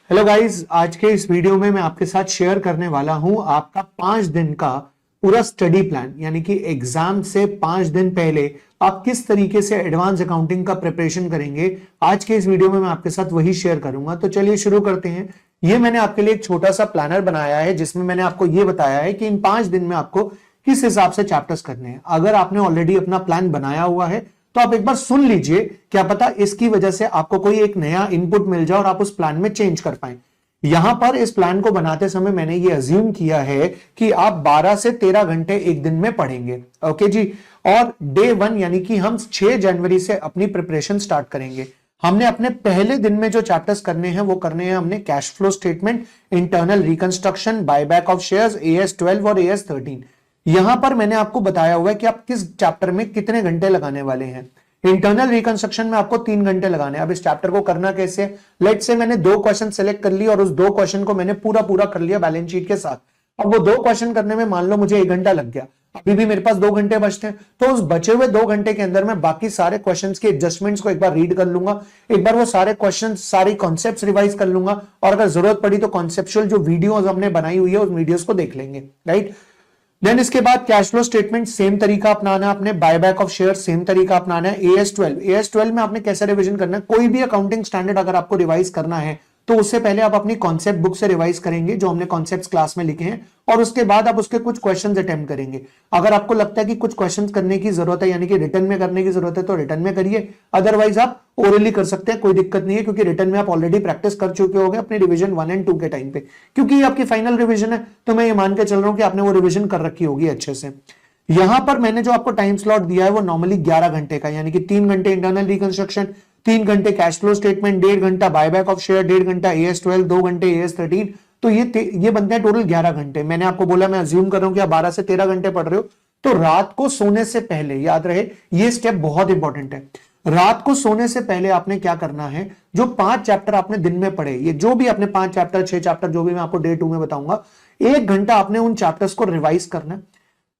Hello guys, आज के इस वीडियो में मैं आपके साथ शेयर करने वाला हूं आपका 5 दिन का पूरा स्टडी प्लान। यानी कि एग्जाम से 5 दिन पहले आप किस तरीके से एडवांस अकाउंटिंग का प्रिपरेशन करेंगे, आज के इस वीडियो में मैं आपके साथ वही शेयर करूंगा। तो चलिए शुरू करते हैं। ये मैंने आपके लिए एक छोटा सा प्लानर बनाया है जिसमें मैंने आपको ये बताया है कि इन 5 दिन में आपको किस हिसाब से चैप्टर्स करने हैं। अगर आपने ऑलरेडी अपना प्लान बनाया हुआ है तो आप एक बार सुन लीजिए, क्या पता इसकी वजह से आपको कोई एक नया इनपुट मिल जाए और आप उस प्लान में चेंज कर पाए। यहां पर इस प्लान को बनाते समय मैंने ये अज्यूम किया है कि आप 12 से 13 घंटे एक दिन में पढ़ेंगे। ओके जी। और डे 1 यानी कि हम 6 जनवरी से अपनी प्रिपरेशन स्टार्ट करेंगे। हमने अपने पहले दिन में जो चैप्टर्स करने हैं वो करने हैं हमने cash flow statement, internal reconstruction, buyback of shares, AS 12 और AS 13। यहां पर मैंने आपको बताया हुआ है कि आप किस चैप्टर में कितने घंटे लगाने वाले हैं। इंटरनल रिकंस्ट्रक्शन में आपको 3 घंटे लगाने हैं। अब इस चैप्टर को करना कैसे? लेट से मैंने 2 क्वेश्चन सेलेक्ट कर लिए और उस 2 क्वेश्चन को मैंने पूरा कर लिया बैलेंस शीट के साथ। अब वो 2 क्वेश्चन करने में मान लो मुझे 1 घंटा लग गया, अभी भी मेरे पास 2 घंटे बचते हैं। तो उस बचे हुए 2 घंटे के अंदर मैं बाकी सारे क्वेश्चंस के एडजस्टमेंट्स को एक बार रीड कर लूंगा, एक बार वो सारे क्वेश्चन सारी कॉन्सेप्ट्स रिवाइज कर लूंगा, और अगर जरूरत पड़ी तो कॉन्सेप्चुअल जो वीडियोस हमने बनाई हुई है उस वीडियोस को देख लेंगे। राइट। देन इसके बाद कैश फ्लो स्टेटमेंट सेम तरीका अपनाना है आपने, बायबैक ऑफ शेयर सेम तरीका अपनाना है। AS 12 में आपने कैसे रिवीजन करना है? कोई भी अकाउंटिंग स्टैंडर्ड अगर आपको रिवाइज करना है तो उससे पहले आप अपनी कॉन्सेप्ट बुक से रिवाइज करेंगे जो हमने कॉन्सेप्ट्स क्लास में लिखे हैं, और उसके बाद आप उसके कुछ क्वेश्चंस अटेम्प्ट करेंगे। अगर आपको लगता है कि कुछ क्वेश्चंस करने की जरूरत है, यानी कि रिटर्न में करने की जरूरत है, तो रिटर्न में करिए, अदरवाइज आप ओरली कर सकते हैं, कोई दिक्कत नहीं है, क्योंकि रिटर्न में आप ऑलरेडी प्रैक्टिस कर चुके होंगे अपने रिवीजन 1 और 2 के टाइम पे। क्योंकि ये आपकी फाइनल रिवीजन है तो मैं ये मान के चल रहा हूं कि आपने वो रिवीजन कर रखी होगी अच्छे से। यहां पर मैंने जो आपको टाइम स्लॉट दिया है वो नॉर्मली 11 घंटे का, यानी कि 3 घंटे इंटरनल रिकंस्ट्रक्शन, 3 घंटे कैश फ्लो स्टेटमेंट, 1.5 घंटा बायबैक ऑफ शेयर, 1.5 घंटा AS 12, 2 घंटे AS 13। तो ये बनते हैं टोटल 11 घंटे। मैंने आपको बोला, मैं अज्यूम कर रहा हूं कि आप 12 से 13 घंटे पढ़ रहे हो, तो रात को सोने से पहले याद रहे ये स्टेप बहुत इंपॉर्टेंट है। रात को सोने से पहले आपने क्या करना है, जो 5 चैप्टर आपने दिन में पढ़े, ये जो भी आपने 5 चैप्टर 6 चैप्टर जो भी मैं आपको डे 2 में बताऊंगा, 1 घंटा आपने उन चैप्टर्स को रिवाइज करना है।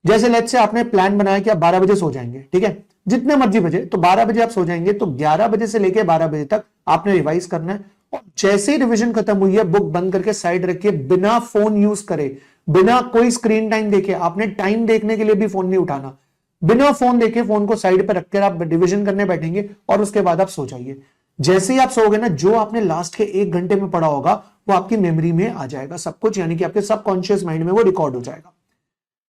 जैसे लेट्स से आपने प्लान बनाया कि आप 12 बजे सो जाएंगे, ठीक है, जितने मर्जी बजे, तो 12 बजे आप सो जाएंगे, तो 11 बजे से लेकर 12 बजे तक आपने रिवाइज करना है। और जैसे ही रिवीजन खत्म हुई है, बुक बंद करके साइड रखिए, बिना फोन यूज करे, बिना कोई स्क्रीन टाइम देखे, आपने टाइम देखने के लिए भी फोन नहीं उठाना, बिना फोन देखे फोन को साइड पे रखकर आप रिवीजन करने बैठेंगे और उसके बाद आप सो जाइए। जैसे ही आप सोओगे ना, जो आपने लास्ट के 1 घंटे में पढ़ा होगा वो आपकी मेमोरी में आ जाएगा सब कुछ, यानी कि आपके सबकॉन्शियस माइंड में वो रिकॉर्ड हो जाएगा।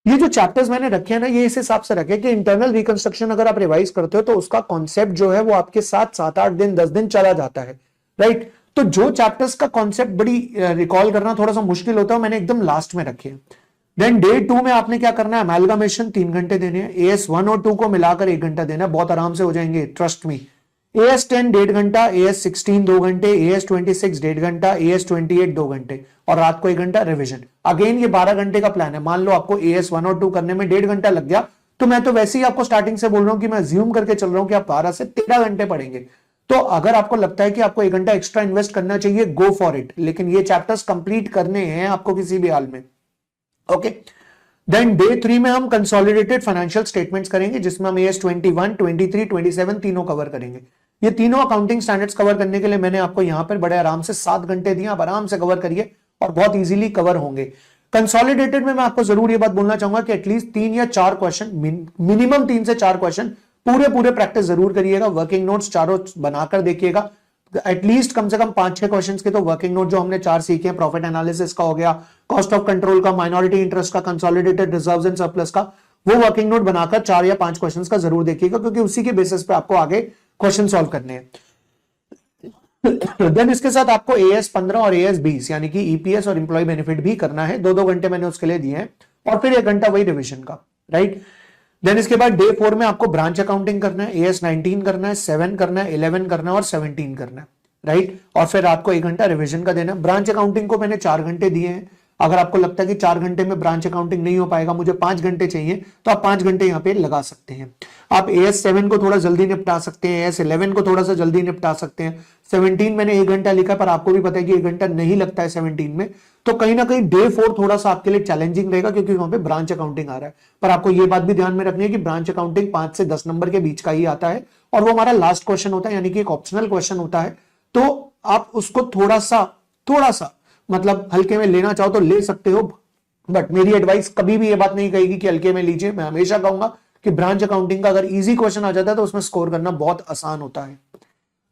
ये जो चैप्टर्स मैंने रखे हैं ना, ये इस हिसाब से रखे कि इंटरनल रिकंस्ट्रक्शन अगर आप रिवाइज करते हो तो उसका कॉन्सेप्ट जो है वो आपके साथ 7-8 दिन 10 दिन चला जाता है। राइट। तो जो चैप्टर्स का कॉन्सेप्ट बड़ी रिकॉल करना थोड़ा सा मुश्किल होता है, मैंने एकदम लास्ट में रखे हैं। देन डे 2 में आपने क्या करना है, अमेलगमेशन 3 घंटे देने हैं, AS 1 और 2 को मिलाकर 1 घंटा देना है, बहुत आराम से हो जाएंगे, ट्रस्ट मी। AS 10 1.5 घंटा, AS 16 2 घंटे, AS 26 1.5 घंटा, AS 28 2 घंटे, और रात को 1 घंटा रिवीजन। अगेन ये 12 घंटे का प्लान है। मान लो आपको AS 1 और 2 करने में 1.5 घंटा लग गया, तो मैं तो वैसे ही आपको स्टार्टिंग से बोल रहा हूं कि मैं ज्यूम करके चल रहा हूं कि आप 12 से 13 घंटे पढ़ेंगे। तो अगर आपको लगता है कि आपको 1 घंटा एक्स्ट्रा इन्वेस्ट करना चाहिए, गो फॉर इट, लेकिन ये चैप्टर्स कंप्लीट करने हैं आपको किसी भी हाल में। ओके। देन डे 3 में हम कंसोलिडेटेड फाइनेंशियल स्टेटमेंट्स करेंगे, जिसमें हम AS 21, 23, 27 तीनों कवर करेंगे। ये तीनों अकाउंटिंग स्टैंडर्ड्स कवर करने के लिए मैंने आपको यहां पर बड़े आराम से 7 घंटे दिए, आप आराम से कवर करिए और बहुत इजीली कवर होंगे। कंसोलिडेटेड में मैं आपको जरूर ये बात बोलना चाहूंगा कि एटलीस्ट 3 या 4 क्वेश्चन, मिनिमम 3 से 4 क्वेश्चन पूरे प्रैक्टिस जरूर करिएगा। वर्किंग नोट्स चारों बनाकर देखिएगा, एटलीस्ट कम से कम 5-6 क्वेश्चंस के तो वर्किंग नोट जो हमने 4 सीखे हैं, प्रॉफिट एनालिसिस का हो गया, कॉस्ट ऑफ कंट्रोल का, माइनॉरिटी इंटरेस्ट का, कंसोलिडेटेड रिजर्व्स एंड सरप्लस का, वो वर्किंग नोट बनाकर 4 या 5 क्वेश्चंस का जरूर देखिएगा, क्योंकि उसी के बेसिस पे आपको आगे क्वेश्चन सॉल्व करने हैं। देन इसके साथ आपको AS 15 और AS 20 यानी कि EPS और एम्प्लॉय बेनिफिट भी करना है। 2-2 घंटे मैंने उसके लिए दिए हैं, और फिर 1 घंटा वही रिवीजन का। राइट। देन इसके बाद डे 4 में आपको ब्रांच अकाउंटिंग करना है, AS 19 करना है, 7 करना है, 11 करना है और 17 करना है। राइट। और फिर रात को 1 घंटा रिवीजन का देना। ब्रांच अकाउंटिंग को मैंने 4 घंटे दिए हैं। अगर आपको लगता है कि 4 घंटे में ब्रांच अकाउंटिंग नहीं हो पाएगा, मुझे 5 घंटे चाहिए, तो आप 5 घंटे यहां पे लगा सकते हैं। आप AS 7 को थोड़ा जल्दी निपटा सकते हैं, AS 11 को थोड़ा सा जल्दी निपटा सकते हैं। 17 मैंने 1 घंटा लिखा, पर आपको भी पता है कि 1 घंटा नहीं लगता है 17 में, तो कहीं ना कहीं डे 4 थोड़ा सा आपके लिए चैलेंजिंग रहेगा, क्योंकि वहां पे ब्रांच अकाउंटिंग आ रहा है। पर आपको ये बात भी ध्यान में रखनी है कि ब्रांच अकाउंटिंग 5 से 10 नंबर के बीच का ही आता है, और वो हमारा लास्ट क्वेश्चन होता है, यानी कि एक ऑप्शनल क्वेश्चन होता है। तो आप उसको थोड़ा सा थोड़ा सा मतलब हल्के में लेना चाहो तो ले सकते हो, बट मेरी एडवाइस कभी भी ये बात नहीं कहेगी कि हल्के में लीजिए। मैं हमेशा कहूंगा कि ब्रांच अकाउंटिंग का अगर इजी क्वेश्चन आ जाता है तो उसमें स्कोर करना बहुत आसान होता है।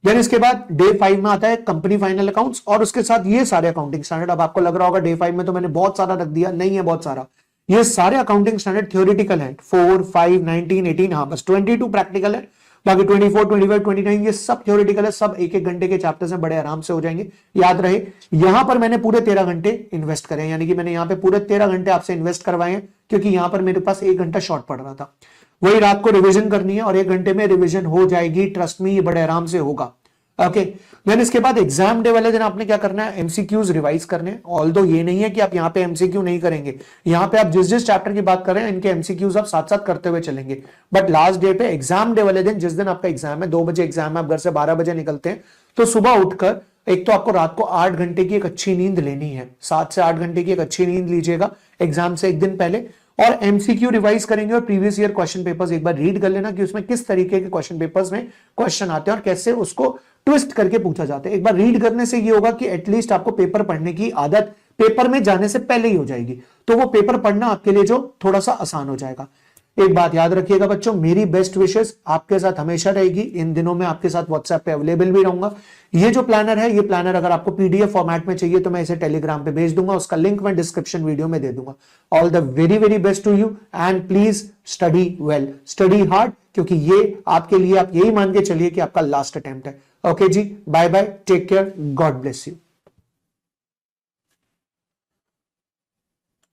देन इसके बाद डे 5 में आता है कंपनी फाइनल अकाउंट्स और उसके साथ ये सारे अकाउंटिंग स्टैंडर्ड। अब आपको लग रहा होगा डे 5 में तो मैंने बहुत सारा रख दिया, नहीं है बहुत सारा। ये सारे अकाउंटिंग स्टैंडर्ड थ्योरेटिकल है, 4, 5, 19, 18, हाँ बस 22 प्रैक्टिकल है, बाकी 24, 25, 29 ये सब थ्योरेटिकल है। सब एक एक घंटे के चैप्टर्स हैं, बड़े आराम से हो जाएंगे। याद रहे यहां पर मैंने पूरे 13 घंटे इन्वेस्ट करे, यानी कि मैंने यहां पे पूरे 13 घंटे आपसे इन्वेस्ट करवाए हैं, क्योंकि यहां पर मेरे पास 1 घंटा शॉर्ट पड़ रहा था। वही रात को रिविजन करनी है और 1 घंटे में रिविजन हो जाएगी, ट्रस्ट मी, ये बड़े आराम से होगा। ओके, देन इसके बाद एग्जाम डे वाले दिन आपने क्या करना है, एमसीक्यूज रिवाइज करने हैं। ऑल्दो ये नहीं है कि आप यहाँ पे एमसीक्यू नहीं करेंगे, यहाँ पे आप जिस जिस चैप्टर की बात कर रहे हैं इनके एमसीक्यूज आप साथ साथ करते हुए चलेंगे। बट लास्ट डे पे एग्जाम डे वाले दिन, जिस दिन आपका एग्जाम है, 2 बजे एग्जाम है, आप घर से 12 बजे निकलते हैं, तो सुबह उठकर एक तो आपको रात को 8 घंटे की एक अच्छी नींद लेनी है, 7 से 8 घंटे की एक अच्छी नींद लीजिएगा एग्जाम से एक दिन पहले, और एमसीक्यू रिवाइज करेंगे और प्रीवियस ईयर क्वेश्चन पेपर्स एक बार रीड कर लेना कि उसमें किस तरीके के क्वेश्चन पेपर्स में क्वेश्चन आते हैं और कैसे उसको ट्विस्ट करके पूछा जाता है। एक बार रीड करने से ये होगा कि एटलीस्ट आपको पेपर पढ़ने की आदत पेपर में जाने से पहले ही हो जाएगी, तो वो पेपर पढ़ना आपके लिए जो थोड़ा सा आसान हो जाएगा। एक बात याद रखिएगा बच्चों, मेरी बेस्ट विशेस आपके साथ हमेशा रहेगी। इन दिनों में आपके साथ व्हाट्सएप पे अवेलेबल भी रहूंगा। ये जो प्लानर है, ये प्लानर अगर आपको पीडीएफ फॉर्मेट में चाहिए तो मैं इसे टेलीग्राम पे भेज दूंगा, उसका लिंक मैं डिस्क्रिप्शन वीडियो में दे दूंगा। All the very very best to you and please study well, study hard, क्योंकि ये आपके लिए, आप यही मान के चलिए कि आपका लास्ट अटेम्प्ट है। ओके जी, bye bye, take care, God bless you.